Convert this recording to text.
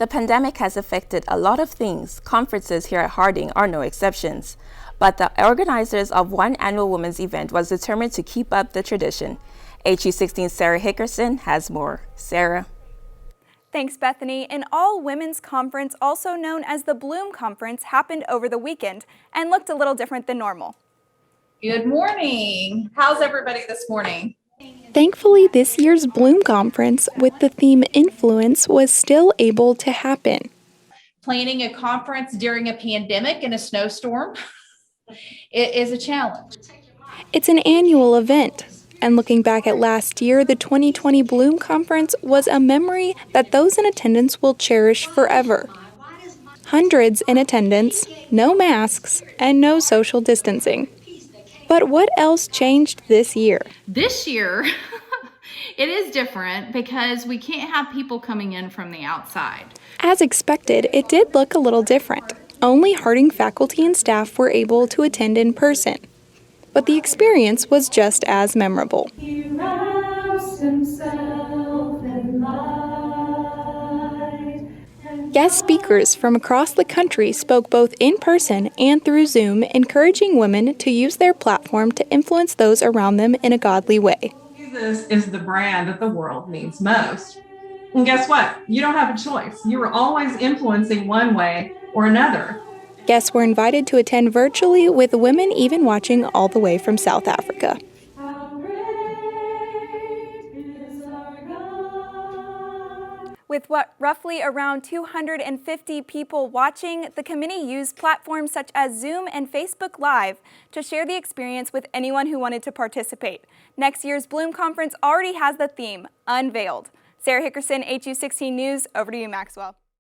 The pandemic has affected a lot of things. Conferences here at Harding are no exceptions. But the organizers of one annual women's event was determined to keep up the tradition. HU16's Sarah Hickerson has more. Sarah. Thanks, Bethany. An all-women's conference, also known as the Bloom Conference, happened over the weekend and looked a little different than normal. Good morning. How's everybody this morning? Thankfully, this year's Bloom Conference with the theme Influence was still able to happen. Planning a conference during a pandemic and a snowstorm, it is a challenge. It's an annual event, and looking back at last year, the 2020 Bloom Conference was a memory that those in attendance will cherish forever. Hundreds in attendance, no masks, and no social distancing. But what else changed this year? This year, it is different because we can't have people coming in from the outside. As expected, it did look a little different. Only Harding faculty and staff were able to attend in person. But the experience was just as memorable. He wraps himself in light. Guest speakers from across the country spoke both in person and through Zoom, encouraging women to use their platform to influence those around them in a godly way. Jesus is the brand that the world needs most. And guess what? You don't have a choice. You are always influencing one way or another. Guests were invited to attend virtually, with women even watching all the way from South Africa. With roughly around 250 people watching, the committee used platforms such as Zoom and Facebook Live to share the experience with anyone who wanted to participate. Next year's Bloom Conference already has the theme, Unveiled. Sarah Hickerson, HU16 News, over to you, Maxwell.